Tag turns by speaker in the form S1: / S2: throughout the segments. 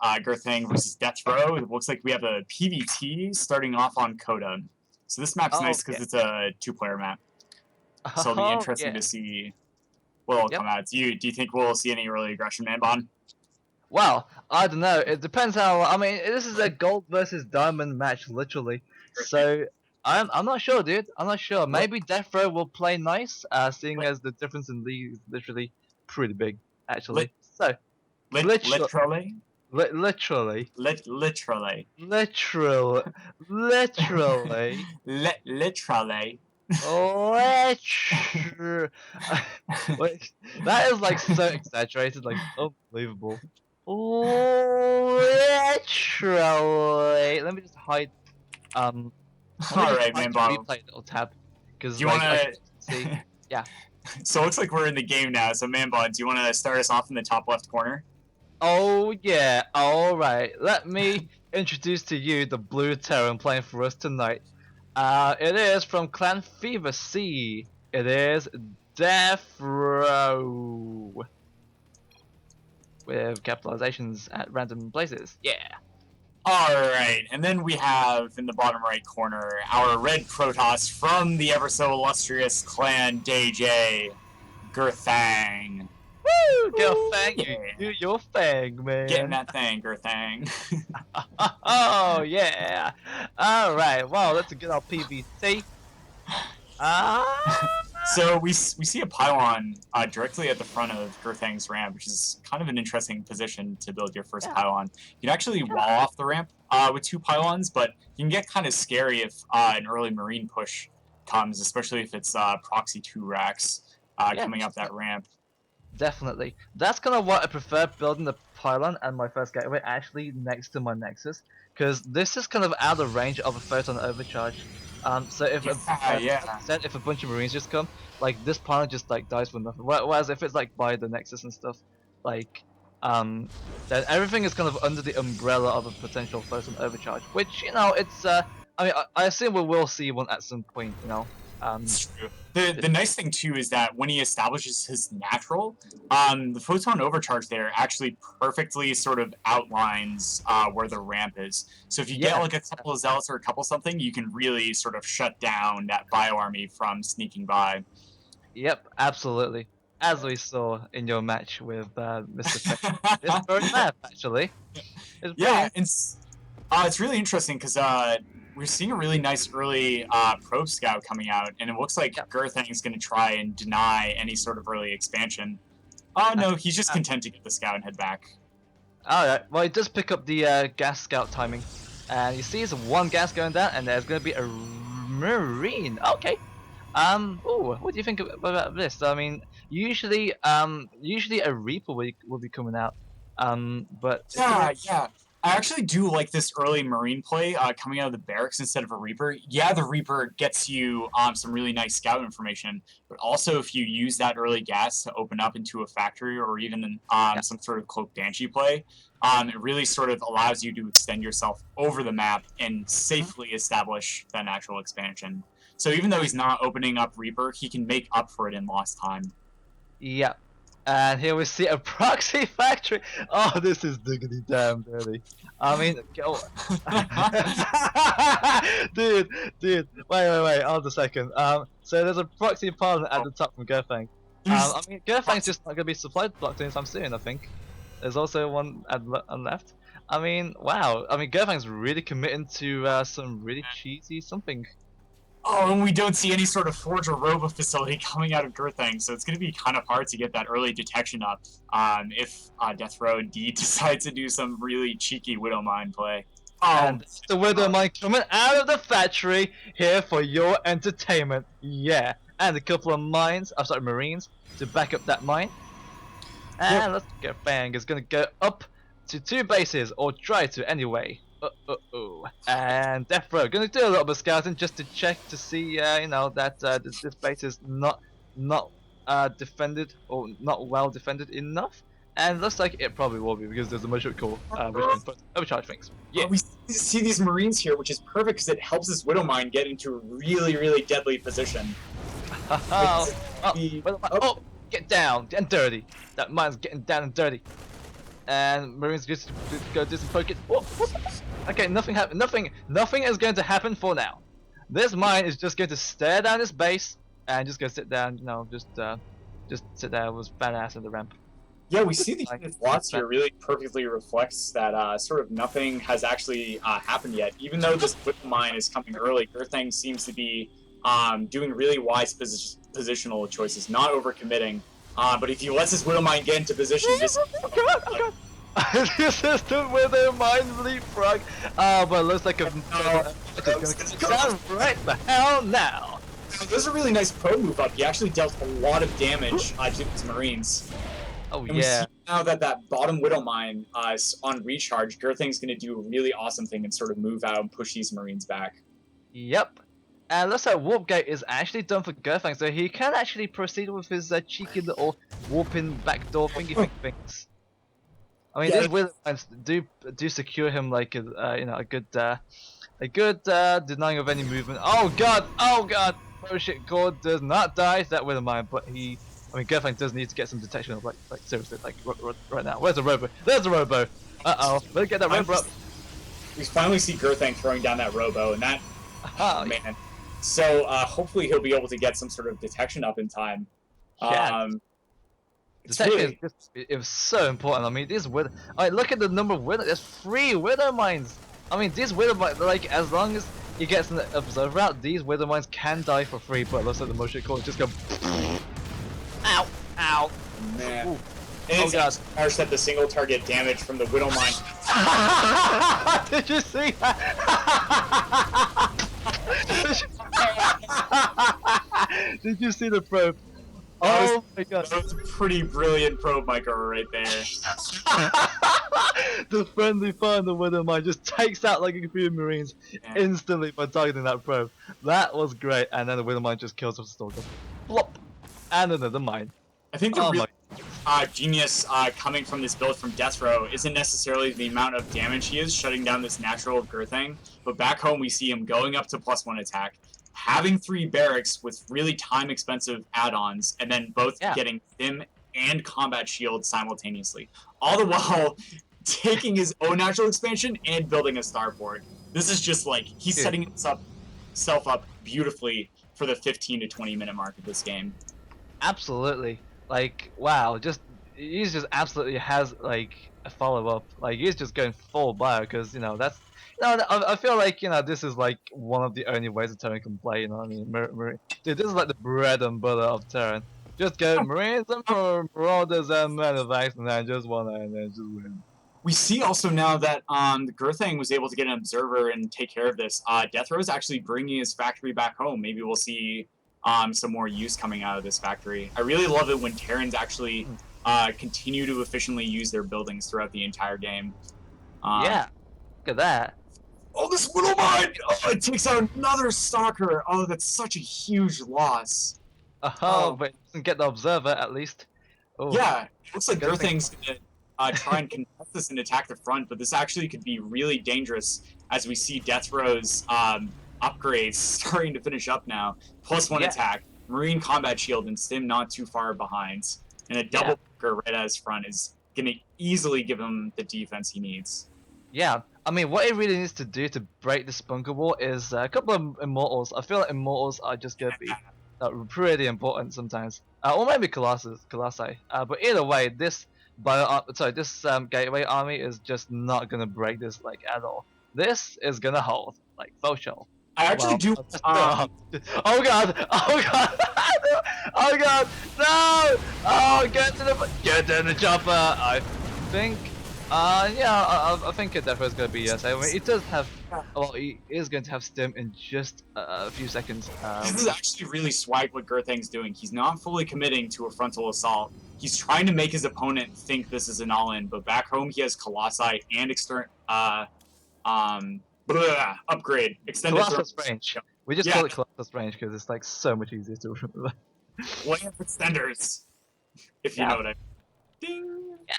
S1: Gurthang versus DeathRoW. It looks like we have a PvT starting off on Coda. So this map's
S2: Oh,
S1: nice because
S2: yeah.
S1: it's a 2-player map. So it'll be
S2: Oh,
S1: interesting
S2: yeah.
S1: to see what will
S2: Yep.
S1: come out. Do you think we'll see any early aggression, Manbon?
S2: Well, I don't know. It depends how. I mean, this is a gold versus diamond match, literally. So I'm not sure, dude. I'm not sure. Maybe DeathRoW will play nice, seeing as the difference in league is literally pretty big,
S1: Lit,
S2: actually. So
S1: lit,
S2: literally,
S1: literally,
S2: literally,
S1: literally,
S2: literal, literally,
S1: literally.
S2: literally. Wait, that is like so exaggerated, like unbelievable. Literally. Let me just hide. Um, let me
S1: All
S2: just
S1: right,
S2: hide the
S1: Manbon.
S2: replay little tab,
S1: Do
S2: because
S1: you
S2: like
S1: want
S2: I
S1: to?
S2: can see. Yeah.
S1: So it looks like we're in the game now. So Manbon, do you want to start us off in the top left corner?
S2: Oh yeah. All right. Let me introduce to you the blue Terran playing for us tonight. It is from Clan Fever C. It is DeathRoW with capitalizations at random places. Yeah.
S1: Alright, and then we have, in the bottom right corner, our red Protoss from the ever-so-illustrious clan DJ, Gurthang.
S2: Woo! Get a
S1: Ooh,
S2: fang,
S1: yeah.
S2: you do your thing,
S1: Getting
S2: man.
S1: that thing, Gurthang.
S2: Oh yeah. All right. Well, let's get our PVC. Ah.
S1: So we see a pylon directly at the front of Gurthang's ramp, which is kind of an interesting position to build your first
S2: Yeah.
S1: pylon. You can actually wall off the ramp with 2 pylons, but you can get kind of scary if an early marine push comes, especially if it's proxy 2 racks
S2: Yeah,
S1: coming up that ramp.
S2: definitely. That's kind of what I prefer, building the pylon and my first gateway actually next to my nexus, because this is kind of out of range of a photon overcharge. So if
S1: Yeah.
S2: if a bunch of marines just come, like this pylon just like dies for nothing. Whereas if it's like by the nexus and stuff, like then everything is kind of under the umbrella of a potential photon overcharge, which it's I mean I assume we will see one at some point,
S1: It's true. The nice thing too is that when he establishes his natural, the photon overcharge there actually perfectly sort of outlines where the ramp is. So if you get like a couple of zealots or a couple something, you can really sort of shut down that bio army from sneaking by.
S2: Yep, absolutely. As we saw in your match with Mr. Fetch. This very map, actually. It's
S1: Yeah,
S2: brilliant.
S1: it's really interesting because we're seeing a really nice early probe scout coming out, and it looks like
S2: Yep.
S1: Gurthang is going to try and deny any sort of early expansion. Oh no, he's just content to get the scout and head back.
S2: Alright, well, he does pick up the gas scout timing. And you see there's one gas going down, and there's going to be a marine. Okay. Oh, what do you think about this? I mean, usually a reaper will be coming out. But
S1: Yeah. I actually do like this early marine play coming out of the barracks instead of a reaper. Yeah, the reaper gets you some really nice scout information, but also if you use that early gas to open up into a factory or even some sort of cloak banshee play, it really sort of allows you to extend yourself over the map and safely establish that natural expansion. So even though he's not opening up reaper, he can make up for it in lost time.
S2: yeah. And here we see a proxy factory. Oh, this is diggity damn dirty. I mean, dude, wait, hold a second. So there's a proxy pylon at the top from Gurthang. I mean, Gurthang's just not gonna be supplied blocked anytime soon, I think. There's also one on left. I mean, wow. I mean, Gurthang's really committing to some really cheesy something.
S1: Oh, and we don't see any sort of Forge or Robo facility coming out of Gurthang, so it's going to be kind of hard to get that early detection up if DeathRoW indeed decides to do some really cheeky Widow Mine play.
S2: And the Widow Mine coming out of the factory here for your entertainment. Yeah, and a couple of marines to back up that mine. And let's go. Fang is going to go up to 2 bases, or try to anyway. And DeathRoW gonna do a little bit of scouting just to check to see, that this base is not defended or not well defended enough. And looks like it probably will be because there's a measure call which can put overcharge things. Yeah,
S1: we see these Marines here, which is perfect because it helps this Widow Mine get into a really, really deadly position.
S2: Get down and dirty. That mine's getting down and dirty. and Marines just go do some poking. Okay, nothing happened. Nothing is going to happen for now. This mine is just going to stare down this base and just go sit down. You know, just sit there with badass at the ramp.
S1: Yeah, we see the
S2: Like,
S1: unit lots here really perfectly reflects that sort of nothing has actually happened yet. Even though this whip mine is coming early, Gurthang seems to be doing really wise positional choices, not overcommitting. But if he lets his Widow Mine get into position, this...
S2: Come on, come on. This is the Wither Mine leapfrog. But it looks like a... It's gonna down right the hell now.
S1: This is a really nice pro move up. He actually dealt a lot of damage to his Marines.
S2: Oh,
S1: and we
S2: yeah.
S1: see now that bottom Widow Mine is on recharge, Gurthang's going to do a really awesome thing and sort of move out and push these Marines back.
S2: Yep. And looks like Warp Gate is actually done for Gurthang, so he can actually proceed with his cheeky little warping backdoor thingy things. I mean, these Wither Mines do secure him like a good denying of any movement. Oh god! Oh god! Oh shit! God does not die to that Wither Mine, but he. I mean, Gurthang does need to get some detection of like seriously, like right now. Where's the Robo? There's the Robo! Uh-oh, let's get that Robo up.
S1: We finally see Gurthang throwing down that Robo, and that...
S2: Oh,
S1: man. So, hopefully he'll be able to get some sort of detection up in time.
S2: Yeah. Detection it was so important. I mean, these Wither... Alright, look at the number of Wither... There's 3 Wither Mines! I mean, these Wither Mines, like, as long as he gets an Observer out, these Wither Mines can die for free, but it looks like the motion core just go... Ow! Ow!
S1: Man.
S2: Ooh.
S1: And
S2: Oh
S1: it's
S2: god.
S1: harsh that the single target damage from the Widow Mine.
S2: Did you see that? Did you see the probe? Oh my god.
S1: That was a pretty brilliant probe micro right there.
S2: The friendly fire in the Wither Mine just takes out like a few Marines instantly by targeting that probe. That was great, and then the Wither Mine just kills off the Stalker. Flop! And another mine.
S1: I think the real genius coming from this build from DeathRoW isn't necessarily the amount of damage he is shutting down this natural Gurthang, but back home we see him going up to +1 attack, having 3 barracks with really time-expensive add-ons, and then both getting Stim and Combat Shield simultaneously. All the while taking his own natural expansion and building a starport. This is just like, he's setting himself up beautifully for the 15 to 20 minute mark of this game.
S2: Absolutely. Like, wow, he's just absolutely has like a follow-up. Like, he's just going full bio because, you know, that's, you know, I feel like, you know, this is like one of the only ways a Terran can play, you know what I mean? Dude, this is like the bread and butter of Terran. Just go Marines and Marauders and Medevacs and then just one and then just win.
S1: We see also now that the Gurthang was able to get an observer and take care of this. DeathRoW is actually bringing his factory back home. Maybe we'll see some more use coming out of this factory. I really love it when Terrans actually continue to efficiently use their buildings throughout the entire game.
S2: Yeah, look at that.
S1: Oh, this Widow Mine! Oh, it takes out another Stalker! Oh, that's such a huge loss.
S2: But it doesn't get the observer at least. Oh.
S1: Yeah, it looks like Gurthang's gonna try and contest this and attack the front, but this actually could be really dangerous as we see DeathRow's upgrades starting to finish up now. +1 attack, Marine Combat Shield, and Stim not too far behind. And a double bunker right at his front is going to easily give him the defense he needs.
S2: Yeah, I mean, what it really needs to do to break this bunker wall is a couple of Immortals. I feel like Immortals are just going to be pretty important sometimes. Or maybe Colossi. But either way, this Gateway army is just not going to break this like at all. This is going to hold, like, for sure.
S1: I actually do.
S2: Oh god! Oh god! Oh god! No! Oh, get to the chopper! I think. I think it definitely is going to be yes. I mean, it does have. Well, he is going to have Stim in just a few seconds.
S1: This is actually really swag what Gurthang's doing. He's not fully committing to a frontal assault. He's trying to make his opponent think this is an all-in, but back home he has Colossi and upgrade. Extended
S2: Colossus range. We just call it Colossus range because it's like so much easier to remember.
S1: Lamp extenders, if you know what I mean. Ding.
S2: Yeah.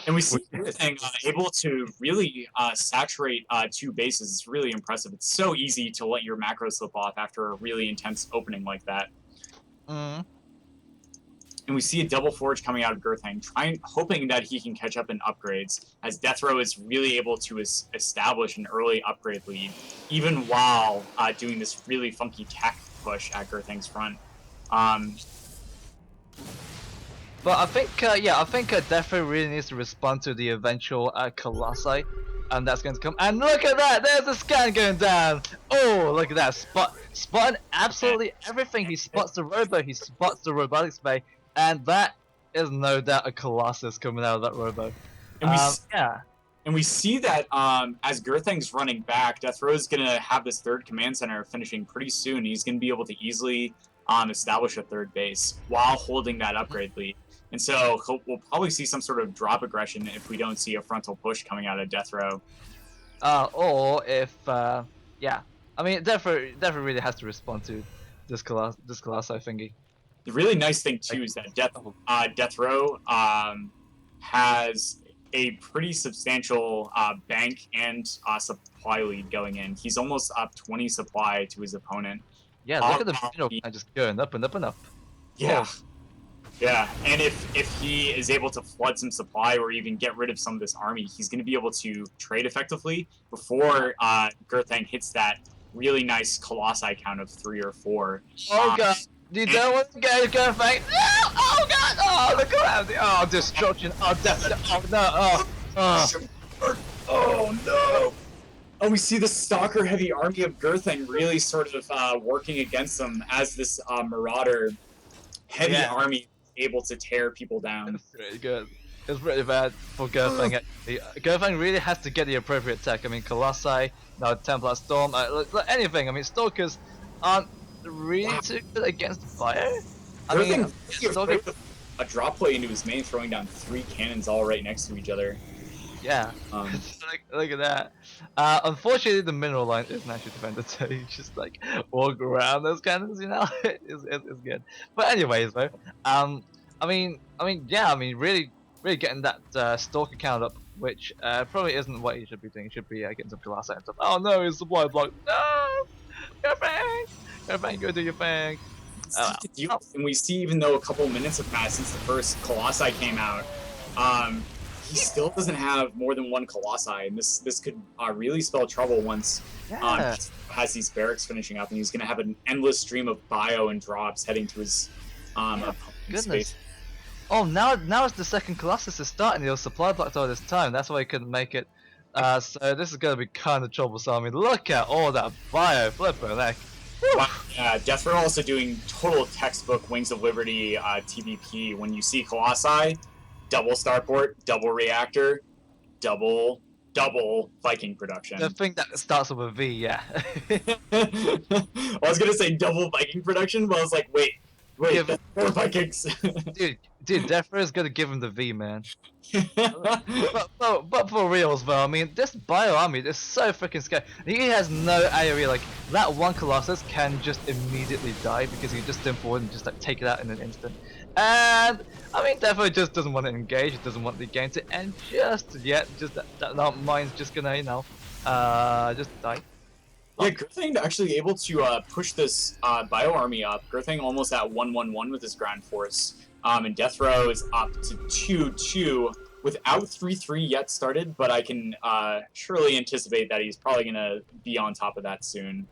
S1: And we see everything able to really saturate 2 bases. It's really impressive. It's so easy to let your macro slip off after a really intense opening like that. And we see a double forge coming out of Gurthang, hoping that he can catch up in upgrades, as DeathRoW is really able to establish an early upgrade lead, even while doing this really funky tech push at Gurthang's front.
S2: But I think, I think DeathRoW really needs to respond to the eventual Colossi, and that's going to come. And look at that! There's the scan going down! Oh, look at that! Spotting absolutely everything. He spots the robo, he spots the robotics bay, and that is no doubt a Colossus coming out of that robo.
S1: And we see that as Gurthang's running back, DeathRoW is going to have this third command center finishing pretty soon. He's going to be able to easily establish a third base while holding that upgrade lead. And so we'll probably see some sort of drop aggression if we don't see a frontal push coming out of DeathRoW.
S2: Or if, yeah. I mean, DeathRoW really has to respond to this Colossi thingy.
S1: The really nice thing, too, is that DeathRoW has a pretty substantial bank and supply lead going in. He's almost up 20 supply to his opponent.
S2: Yeah, look at the middle, just going up and up and up.
S1: Yeah. Oh. Yeah, and if he is able to flood some supply or even get rid of some of this army, he's going to be able to trade effectively before Gurthang hits that really nice Colossi count of 3 or 4.
S2: Oh god, you don't want to go Gurthang! No! Oh god! Oh, the calamity! Oh, destruction! Oh, death! Oh no!
S1: Oh no! Oh, we see the stalker-heavy army of Gurthang really sort of working against them as this Marauder-heavy army able to tear people down.
S2: It's really good. It's really bad for Gurthang. Gurthang really has to get the appropriate tech. I mean, Colossi, now Templar Storm, anything. I mean, Stalkers aren't really too good against fire. I mean,
S1: Stalker a drop play into his main, throwing down 3 cannons all right next to each other.
S2: Yeah, look at that. Unfortunately, the mineral line isn't actually defended, so you just like walk around those cannons, you know. it's good. But anyways, though, really getting that stalker count up, which probably isn't what you should be doing. You should be getting some Colossi and stuff. Oh no, his supply block. No, your thing, go do your thing.
S1: And we see, even though a couple minutes have passed since the first Colossi came out, he still doesn't have more than 1 Colossi, and this could really spell trouble once he has these barracks finishing up, and he's going to have an endless stream of bio and drops heading to his space.
S2: Oh, now it's the second Colossus is starting. He was supply blocked all this time. That's why he couldn't make it. So this is going to be kind of troublesome. I mean, look at all that bio, flipping heck.
S1: Wow. Yeah, DeathRoW also doing total textbook Wings of Liberty TVP. When you see Colossi, double starport, double reactor, double Viking production.
S2: The thing that starts with a V, yeah.
S1: I was gonna say double Viking production, but I was like, wait, that's 4 Vikings.
S2: dude, DeathRoW is gonna give him the V, man. but for reals though, I mean, this bio army is so freaking scary. He has no AoE. Like that 1 Colossus can just immediately die because he just jump forward and just like take it out in an instant. And I mean, DeathRoW just doesn't want to engage. He doesn't want the game to end just yet. Just that mine's just gonna, you know, just die.
S1: Yeah, Gurthang actually able to push this bio army up. Gurthang almost at 1-1-1 with his ground force. And DeathRoW is up to 2-2 without 3-3 yet started, but I can surely anticipate that he's probably going to be on top of that soon.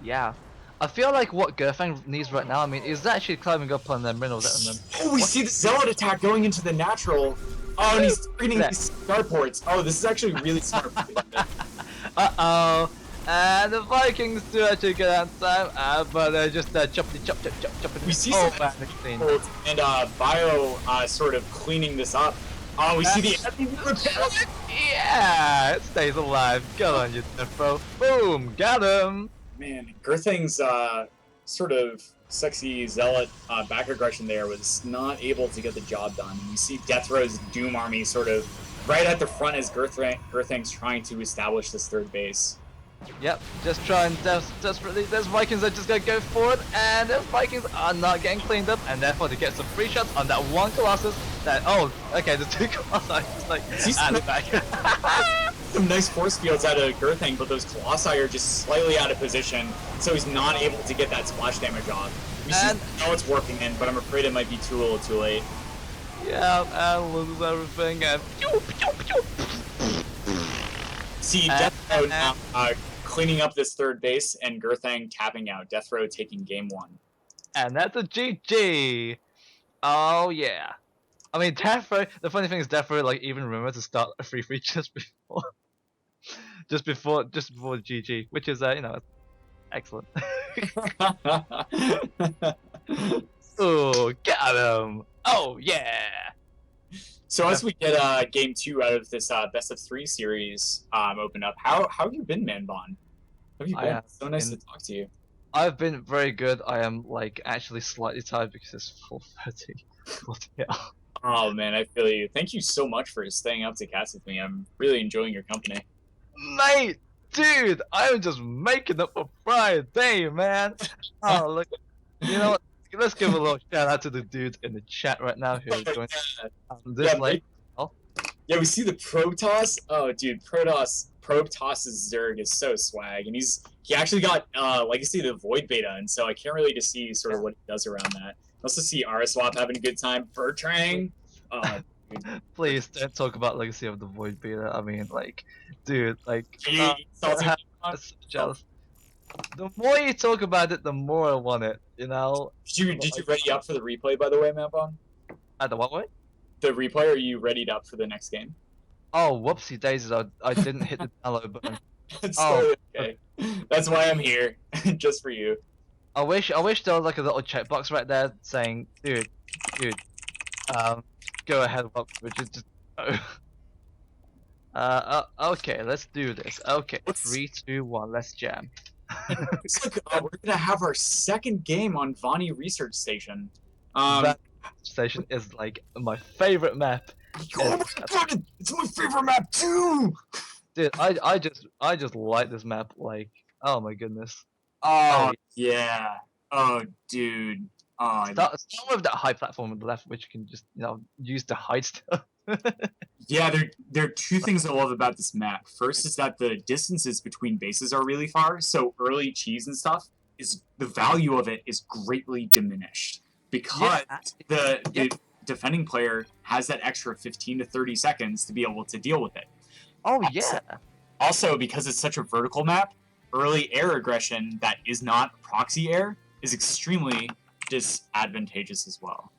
S2: Yeah. I feel like what Gurthang needs right now, I mean, is actually climbing up on them minerals.
S1: Oh, we see the Zealot attack going into the natural. Oh, and he's targeting these starports. Oh, this is actually really smart.
S2: Uh-oh. And the Vikings do actually get out in time, but they're just chop.
S1: We see some and Bio sort of cleaning this up. Oh, we see the
S2: yeah, it stays alive. Go on, you DeathRoW. Boom, got him.
S1: Man, Gurthang's sort of sexy zealot back aggression there was not able to get the job done. And you see DeathRow's Doom army sort of right at the front as Gurthang's trying to establish this third base.
S2: Yep, just trying desperately. There's Vikings that just gonna go forward, and those Vikings are not getting cleaned up, and therefore they get some free shots on that 1 Colossus. That the 2 Colossi just like at the back.
S1: some nice force fields out of Gurthang, but those Colossi are just slightly out of position, so he's not able to get that splash damage off. We know it's warping in, but I'm afraid it might be too little too late.
S2: Yeah, and loses everything, and
S1: see DeathRoW now cleaning up this third base, and Gurthang tapping out. DeathRoW taking game 1.
S2: And that's a GG! Oh yeah. I mean, DeathRoW, the funny thing is DeathRoW, like, even remembered to start a 3-3 just before GG, which is, you know, excellent. Oh, got him! Oh yeah!
S1: So as we get game 2 out of this best of 3 series opened up, how have you been, Manbon? How have you been? So nice to talk to you.
S2: I've been very good. I am like actually slightly tired because it's 4:30. Bloody hell.
S1: Oh man, I feel you. Thank you so much for staying up to cast with me. I'm really enjoying your company.
S2: Mate, dude, I'm just making up for Friday, man. Oh look, you know what? Let's give a little shout out to the dudes in the chat right now who are joining this late. Oh.
S1: Yeah, we see the Protoss. Oh, dude, Protoss's Zerg is so swag, and he actually got Legacy of the Void beta, and so I can't really just see sort of what he does around that. I also see Ariswap having a good time. Bertrang.
S2: Please don't talk about Legacy of the Void beta. I mean, like, dude, like,
S1: so
S2: jealous. The more you talk about it, the more I want it. You know.
S1: Did you ready up for the replay, by the way, Manbon?
S2: The what way?
S1: The replay. Are you readied up for the next game?
S2: Oh, whoopsie daisies! I didn't hit the download button.
S1: It's totally okay. That's why I'm here, just for you.
S2: I wish there was like a little checkbox right there saying, dude, go ahead, Richard. Just okay, let's do this. Okay, 3, 2, 1, let's jam.
S1: Looks like we're gonna have our second game on Vani Research Station.
S2: That station is like my favorite map.
S1: Oh my god, it's my favorite map too.
S2: Dude, I just like this map. Like, oh my goodness.
S1: Oh yeah. Oh dude.
S2: Start with that high platform on the left, which you can just use to hide stuff.
S1: Yeah, there are two things I love about this map. First is that the distances between bases are really far, so early cheese and stuff the value of it is greatly diminished because the defending player has that extra 15 to 30 seconds to be able to deal with it.
S2: Oh yeah.
S1: Also, because it's such a vertical map, early air aggression that is not proxy air is extremely disadvantageous as well.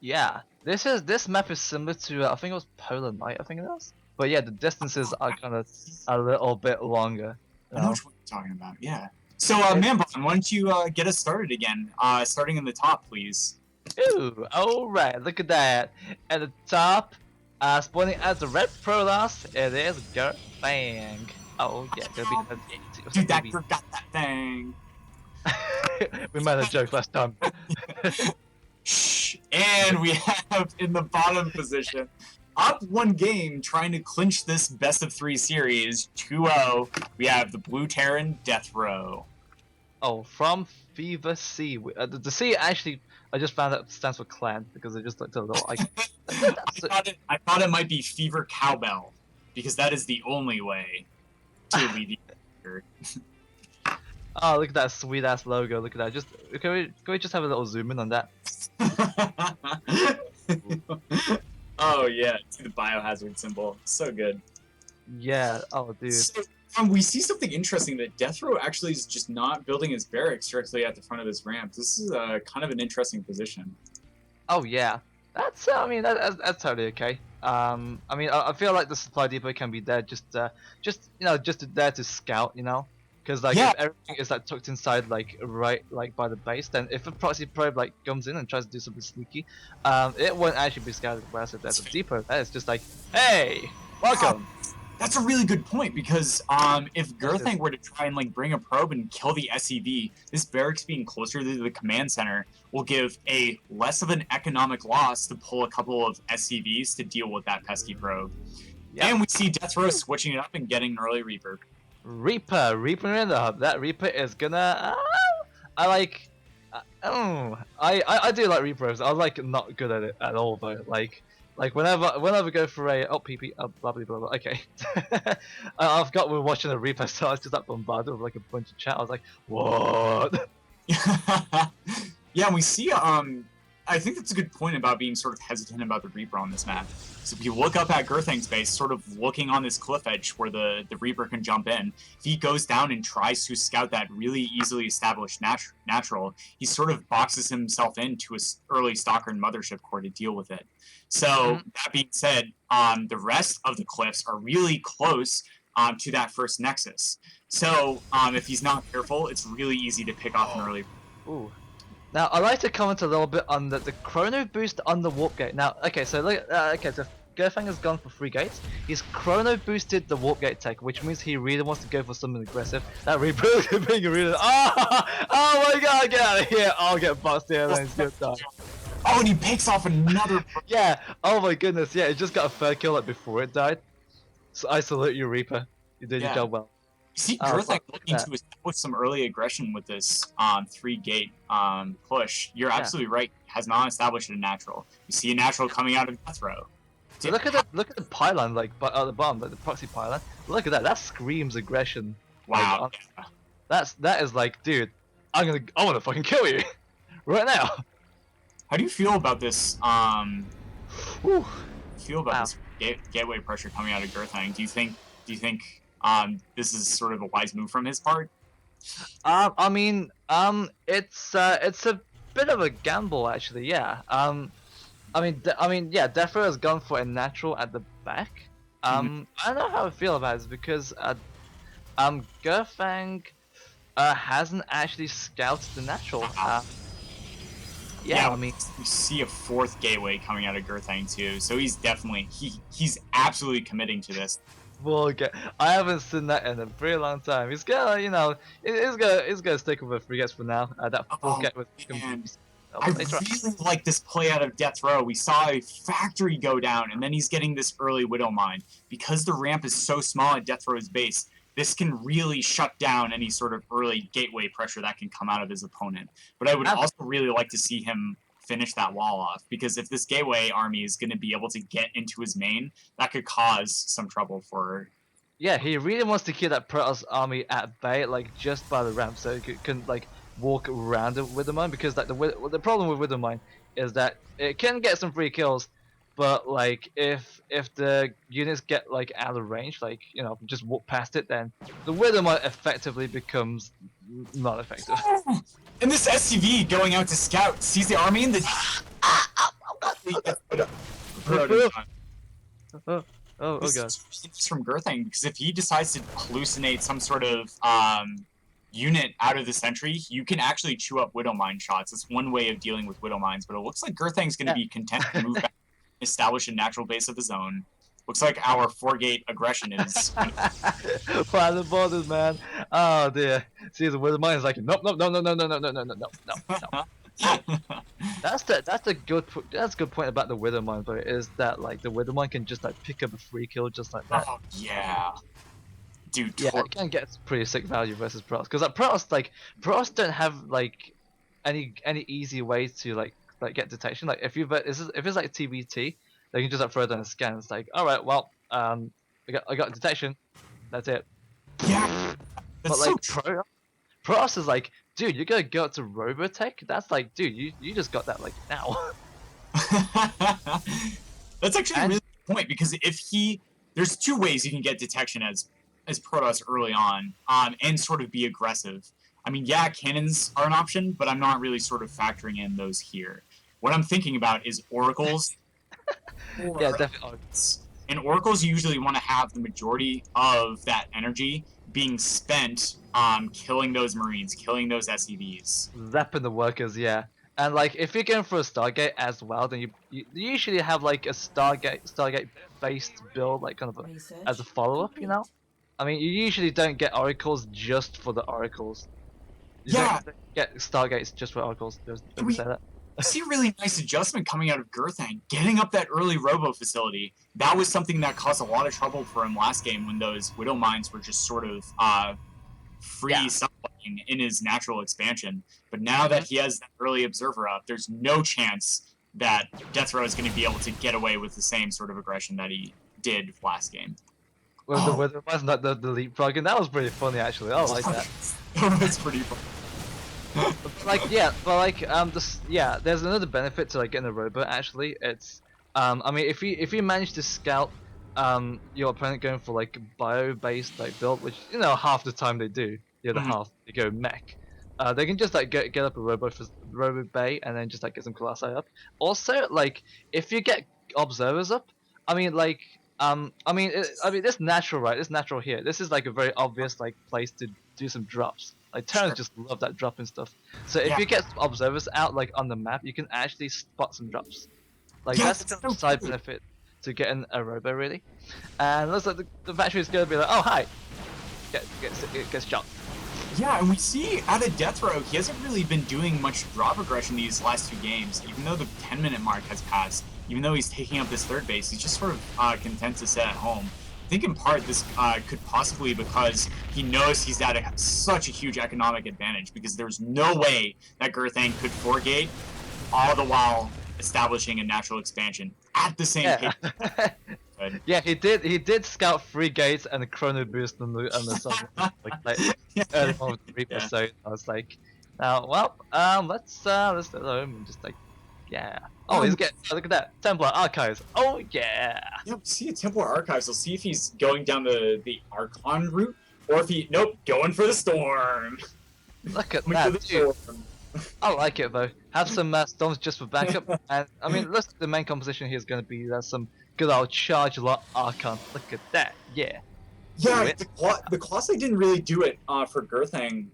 S2: Yeah, this map is similar to I think it was Polar Night. I think it was. But yeah, the distances are kind of a little bit longer.
S1: I know what you're talking about. Yeah. So, Manbon, why don't you get us started again? Starting in the top, please.
S2: Ooh, all right. Look at that. At the top, spawning as the red Protoss, it is Gurthang. Oh yeah, gonna be
S1: dude, that got that thing.
S2: We might have joked last time.
S1: Shh. And we have in the bottom position, up one game, trying to clinch this best of 3 series, 2-0. We have the Blue Terran DeathRoW.
S2: Oh, from Fever C. The C actually, I just found out stands for clan because it just looked a little icon.
S1: I thought it might be Fever Cowbell because that is the only way to leave you.
S2: Oh, look at that sweet ass logo. Look at that. Just can we just have a little zoom in on that?
S1: Oh yeah, see the biohazard symbol. So good.
S2: Yeah. Oh, dude.
S1: So, we see something interesting that DeathRoW actually is just not building his barracks directly at the front of this ramp. This is kind of an interesting position.
S2: Oh yeah. That's I mean that's totally okay. I mean I feel like the supply depot can be there just there to scout, because like if everything is like tucked inside like right like by the base, then if a proxy probe like comes in and tries to do something sneaky, it won't actually be scouted. Whereas if there's a depot, that is just like, hey, welcome.
S1: That's a really good point because if Gurthang were to try and like bring a probe and kill the SCV, this barracks being closer to the command center will give a less of an economic loss to pull a couple of SCVs to deal with that pesky probe. Yep. And we see DeathRoW switching it up and getting an early Reaper.
S2: Reaper in the hub. That Reaper is gonna. I do like Reapers. I'm like not good at it at all though. Like Like whenever I go for a PP blah blah blah blah. Okay, I forgot we were watching a replay, so I was just like bombarded with like a bunch of chat. I was like, what?
S1: Yeah, and we see, I think that's a good point about being sort of hesitant about the Reaper on this map. So if you look up at Gurthang's base, sort of looking on this cliff edge where the Reaper can jump in, if he goes down and tries to scout that really easily established natural, he sort of boxes himself into his early Stalker and Mothership core to deal with it. So that being said, the rest of the cliffs are really close to that first Nexus. So if he's not careful, it's really easy to pick off an early.
S2: Ooh. Now, I'd like to comment a little bit on the chrono boost on the warp gate. Now, okay, so look, so Gurthang has gone for 3 gates. He's chrono boosted the warp gate tech, which means he really wants to go for something aggressive. That Reaper is being really. Oh my god, get out of here! I'll get busted here, then it's good time.
S1: Oh, and he picks off another.
S2: Yeah, oh my goodness, yeah, it just got a 3rd kill like before it died. So I salute you, Reaper. You did your job well.
S1: You see Gurthang looking to establish some early aggression with this 3-gate push. You're absolutely right. Has not established a natural. You see a natural coming out of DeathRoW.
S2: So look at the pylon, like at the bottom, like the proxy pylon. Look at that. That screams aggression.
S1: Wow.
S2: Like, that is like, dude, I want to fucking kill you right now.
S1: How do you feel about this?
S2: Whew.
S1: Feel about this gateway pressure coming out of Gurthang? Do you think this is sort of a wise move from his part?
S2: I mean, it's a bit of a gamble actually. Yeah. I mean, yeah. DeathRoW has gone for a natural at the back. I don't know how I feel about it because Gurthang hasn't actually scouted the natural. Yeah, I mean,
S1: we see a 4th gateway coming out of Gurthang too, so he's definitely he's absolutely committing to this.
S2: Well, okay. I haven't seen that in a very long time. He's gonna, you know, he's gonna stick with the 3 gates for now. That 4th gate was.
S1: I really like this play out of DeathRoW. We saw a factory go down, and then he's getting this early Widow Mine. Because the ramp is so small at DeathRoW's base, this can really shut down any sort of early gateway pressure that can come out of his opponent. But I would also really like to see him finish that wall off, because if this gateway army is going to be able to get into his main, that could cause some trouble for.
S2: Yeah, he really wants to keep that Protoss army at bay, like just by the ramp, so he can like walk around it with the mine. Because like the problem with Widow Mine is that it can get some free kills, but like if the units get like out of range, like you know, just walk past it, then the Widow Mine effectively becomes not effective.
S1: And this SCV going out to scout sees the army and the.
S2: Oh god.
S1: It's from Gurthang, because if he decides to hallucinate some sort of unit out of the sentry, you can actually chew up Widow Mine shots. It's one way of dealing with Widow Mines, but it looks like Gurthang's going to be content to move back, establish a natural base of his own. Looks like our 4-gate aggression is.
S2: By the borders, man. Oh dear. See, the Widow Mine is like, nope. That's a good point about the Widow Mine, but it is that like the Widow Mine can just like pick up a free kill just like that.
S1: Oh yeah, dude.
S2: Yeah, it can get pretty sick value versus Protoss, because like Protoss don't have like any easy way to like get detection. Like if it's like TBT, they can just like throw down a scan. It's like, all right, well, I got detection. That's it.
S1: Yeah,
S2: but like Protoss is like, dude, you're gonna go up to Robotech? That's like, dude, you just got that like now.
S1: That's actually a really good point, because there's 2 ways you can get detection as Protoss early on, and sort of be aggressive. I mean, yeah, cannons are an option, but I'm not really sort of factoring in those here. What I'm thinking about is oracles.
S2: Yeah, definitely.
S1: And oracles usually want to have the majority of that energy being spent killing those Marines, killing those SCVs.
S2: Zapping the workers, yeah. And like, if you're going for a Stargate as well, then you usually have like a Stargate based build, like kind of as a follow-up, you know? I mean, you usually don't get oracles just for the oracles. You don't get Stargates just for oracles. Don't say that.
S1: I see a really nice adjustment coming out of Gurthang, getting up that early robo facility. That was something that caused a lot of trouble for him last game, when those Widow Mines were just sort of free supplying in his natural expansion. But now that he has that early observer up, there's no chance that DeathRoW is going to be able to get away with the same sort of aggression that he did last game.
S2: With the weather was not the leapfrog, and that was pretty funny actually. I like that.
S1: That's pretty fun.
S2: Like yeah, but like this yeah, there's another benefit to like getting a robot actually. It's I mean if you manage to scout your opponent going for like bio based like build, which you know half the time they do, the other half they go mech. They can just like get up a robo bay and then just like get some colossi up. Also like if you get observers up, I mean like I mean this natural right, this natural here. This is like a very obvious like place to do some drops. Like Terrans just love that drop and stuff. So if you get some observers out like on the map, you can actually spot some drops. Like that's the side benefit to getting a robo really. And looks like the factory is gonna be like, oh hi, gets shot.
S1: Yeah, and we see out of DeathRoW, he hasn't really been doing much drop aggression these last 2 games, even though the 10-minute mark has passed. Even though he's taking up this third base, he's just sort of content to sit at home. I think in part this could possibly because he knows he's at such a huge economic advantage, because there's no way that Gurthang could 4-gate all the while establishing a natural expansion at the same pace.
S2: Yeah, he did scout 3 gates and a chrono boost on the side like early on with the Reaper. So I was like, well, let's go home and just like, yeah. Oh, he's getting look at that Templar Archives. Oh yeah.
S1: Yeah, see a Templar Archives. We'll see if he's going down the Archon route, or if he going for the Storm.
S2: Look at that, dude. I like it though. Have some storms just for backup, and I mean, looks like the main composition here is going to be some good old charge lot Archon. Look at that, yeah.
S1: Yeah, the Colossi didn't really do it for Gurthang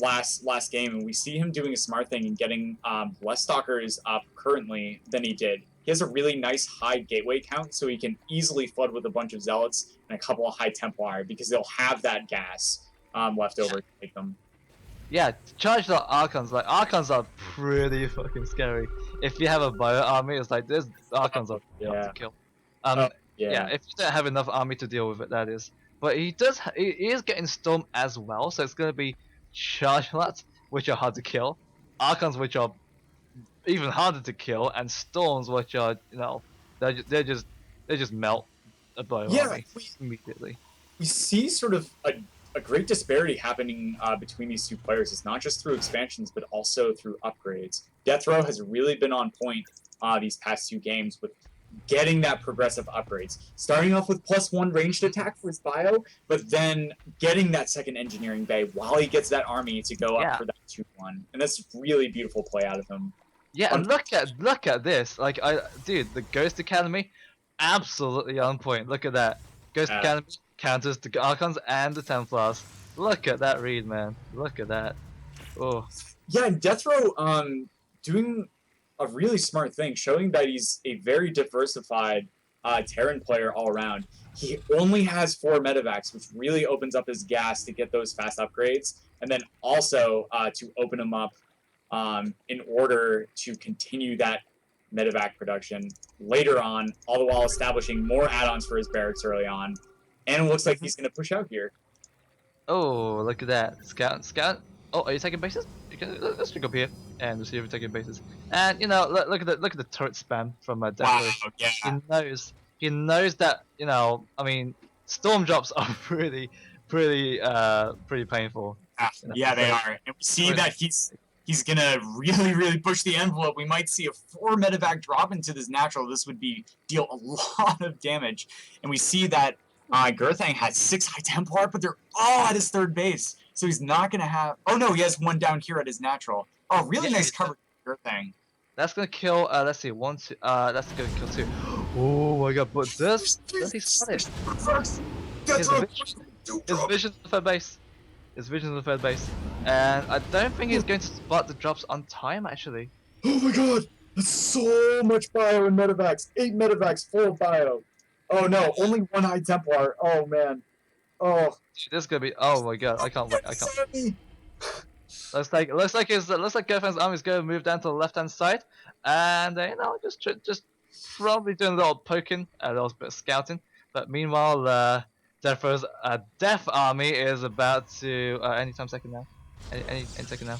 S1: last game, and we see him doing a smart thing and getting less stalkers up currently than he did. He has a really nice high gateway count, so he can easily flood with a bunch of zealots and a couple of high Templar, because they'll have that gas left over to take them.
S2: Yeah, charge the Archons. Like Archons are pretty fucking scary. If you have a bio army, it's like this Archons are hard to kill. Yeah, if you don't have enough army to deal with it, that is. But he is getting Storm as well, so it's gonna be charge lots, which are hard to kill, Archons, which are even harder to kill, and Storms, which are they just melt a bio army immediately.
S1: We see sort of a great disparity happening between these 2 players. It's not just through expansions, but also through upgrades. DeathRoW has really been on point these past 2 games with getting that progressive upgrades. Starting off with +1 ranged attack for his bio, but then getting that second engineering bay while he gets that army to go up for that 2-1. And that's really beautiful play out of him.
S2: Yeah, and look at this. Like dude, the Ghost Academy, absolutely on point. Look at that. Ghost Academy counters the Archons and the Templars. Look at that read, man. Look at that. Oh.
S1: Yeah, and DeathRoW doing a really smart thing, showing that he's a very diversified Terran player all around. He only has 4 medevacs, which really opens up his gas to get those fast upgrades, and then also to open him up in order to continue that medevac production later on, all the while establishing more add-ons for his barracks early on. And it looks like he's going to push out here.
S2: Oh, look at that. Scout. Oh, are you taking bases? Let's pick up here and we'll see if we're taking bases. And look at the turret spam from DeathRoW.
S1: Wow, yeah.
S2: He knows that I mean, storm drops are pretty painful.
S1: Yeah, they are. And we see that he's gonna really push the envelope. We might see a 4 medevac drop into this natural. This would deal a lot of damage. And we see that Gurthang has 6 high Templar, but they're all at his third base. So he's not going to have... Oh, no, he has 1 down here at his natural. Oh, really nice cover for Gurthang.
S2: That's going to kill... let's see, 1, 2... that's going to kill 2. Oh my god, but this... Does he spot it? His vision on the third base. His vision on the third base. And I don't think he's going to spot the drops on time, actually.
S1: Oh my god! That's so much bio in medevacs. 8 medevacs, full bio. Oh no, only 1 high Templar. Oh man. Oh.
S2: This is gonna be. Oh my god, I can't wait. I can't. Looks like Gurthang's army is gonna move down to the left-hand side, and just probably doing a little poking, a little bit of scouting. But meanwhile, DeathRoW's Death Army is about to anytime second now. Any second now.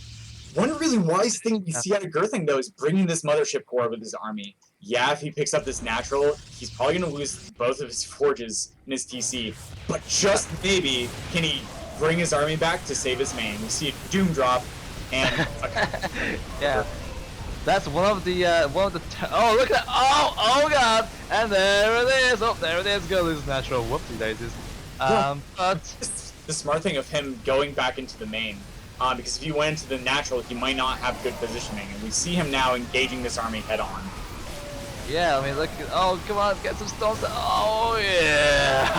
S1: One really wise thing you see out of Gurthang, though, is bringing this mothership core with his army. Yeah, if he picks up this natural, he's probably going to lose both of his forges in his TC. But just maybe, can he bring his army back to save his main? We see a Doom drop, and...
S2: yeah. That's one of the, oh, look at that! Oh god! And there it is! Oh, there it is! Go lose natural. Whoopsie daisies. But...
S1: The smart thing of him going back into the main. Because if he went into the natural, he might not have good positioning. And we see him now engaging this army head on.
S2: Yeah, I mean, look. Oh, come on, get some storms. Oh, yeah.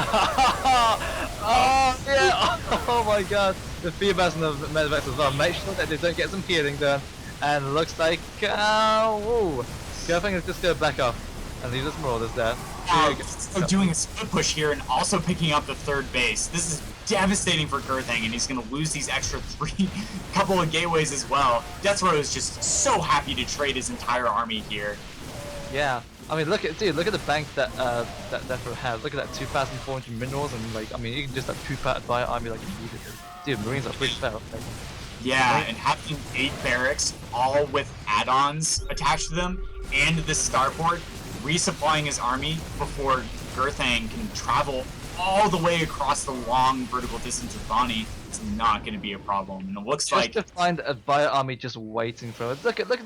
S2: Oh, yeah. Oh, my god. The feedbacks and the medevacs as well. Make sure that they don't get some healing done. And it looks like, whoa. Gurthang is just going to back off. And leave us Marauders there.
S1: Doing a split push here and also picking up the third base. This is devastating for Gurthang, and he's going to lose these extra couple of gateways as well. DeathRoW is just so happy to trade his entire army here.
S2: Yeah, I mean, look at the bank that DeathRoW has. Look at that 2,400 minerals, and like, I mean, you can just poop out by army like immediately. Dude, Marines are pretty fair. Like,
S1: yeah, and having 8 barracks, all with add-ons attached to them, and the starport, resupplying his army before Gurthang can travel all the way across the long vertical distance of Bonnie is not going to be a problem. And it looks
S2: just
S1: like
S2: to find a bio army just waiting for it. Look at the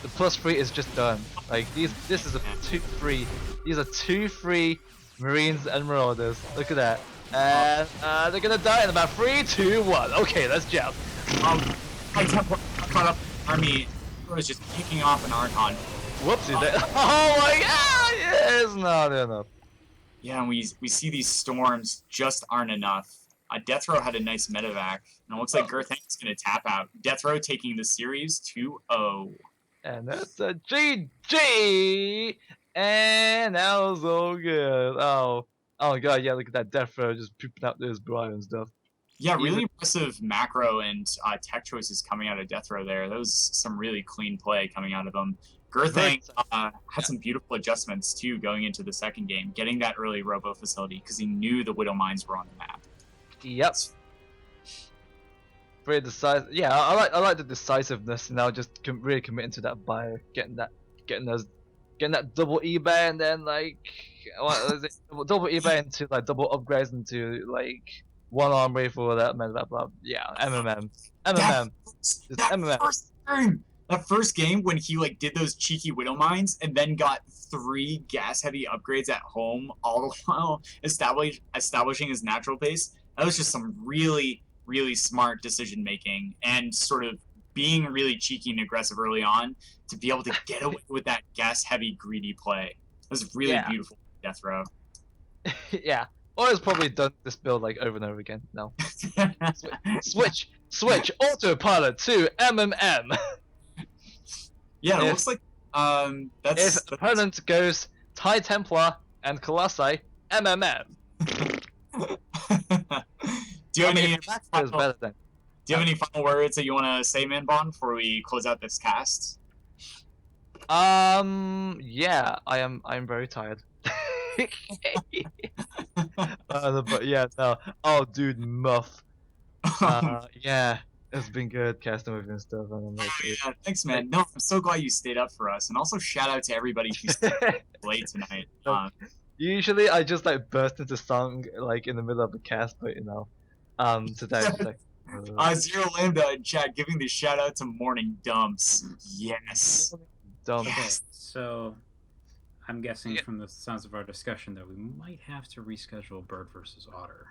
S2: +3 is just done. Like this is a 2-3. These are 2-3 Marines and Marauders. Look at that. And they're gonna die in about 3, 2, 1. Okay, let's jump.
S1: my Templar caught up army was just kicking off an Archon.
S2: Whoopsie! Oh my god! It's not enough.
S1: Yeah, and we see these storms just aren't enough. DeathRoW had a nice medevac, and it looks like Gurthang's going to tap out. DeathRoW taking the series 2-0.
S2: And that's a GG! And that was so good. Oh god, yeah, look at that DeathRoW just pooping out this Brian and stuff.
S1: Yeah, really impressive macro and tech choices coming out of DeathRoW there. That was some really clean play coming out of them. Gurthang had some beautiful adjustments too going into the second game, getting that early robo facility because he knew the Widow Mines were on the map.
S2: Yep. Very decisive. Yeah, I like the decisiveness now. Just really committing to that bio, getting that double eBay, and then like what is it? Double eBay into like double upgrades into like one armory for that blah blah. Yeah, MMM.
S1: That first game when he like did those cheeky Widow Mines and then got 3 gas heavy upgrades at home, all the while establishing his natural pace. That was just some really, really smart decision making and sort of being really cheeky and aggressive early on to be able to get away with that gas heavy greedy play. It was really beautiful, DeathRoW.
S2: Yeah. Or it's probably done this build like over and over again. No. Switch autopilot to MMM.
S1: Yeah, it looks like
S2: if opponent goes TIE Templar and Colossi, MMM.
S1: Do you have any final words that you want to say, Manbon, before we close out this cast?
S2: Yeah, I'm very tired. But yeah, no. Oh, dude, muff. Yeah, it's been good casting with you and stuff. And like,
S1: yeah, thanks, man. No, I'm so glad you stayed up for us, and also shout out to everybody who stayed up late tonight.
S2: Usually, I just like burst into song like in the middle of the cast, but you know, today. Like,
S1: Zero Lambda in chat giving the shout out to Morning Dumps. Yes.
S2: Yes.
S3: So, I'm guessing from the sounds of our discussion that we might have to reschedule Bird versus Otter.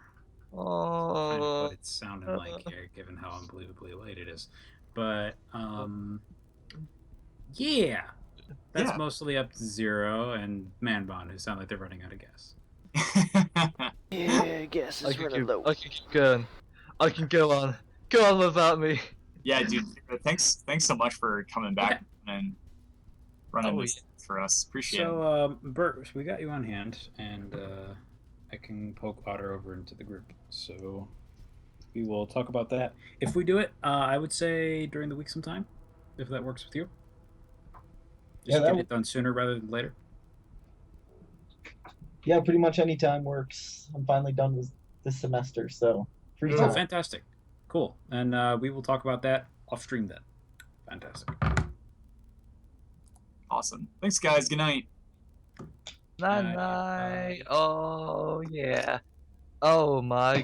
S2: Oh.
S3: What it's sounding like here, given how unbelievably late it is. But yeah, that's mostly up to Zero and Manbon, who sound like they're running out of gas.
S4: Yeah, gas is running low.
S2: I can keep going. I can go on. Go on without me.
S1: Yeah, dude. Thanks so much for coming back and running this for us. Appreciate it.
S3: So, Bert, we got you on hand, and I can poke Otter over into the group. So we will talk about that. If we do it, I would say during the week sometime, if that works with you. Just get it done sooner rather than later.
S4: Yeah, pretty much any time works. I'm finally done with this semester, so free time.
S3: Fantastic. Cool. And we will talk about that I'll stream that. Fantastic.
S1: Awesome. Thanks, guys. Good night.
S2: Night
S3: Night.
S2: night. Oh yeah. Oh my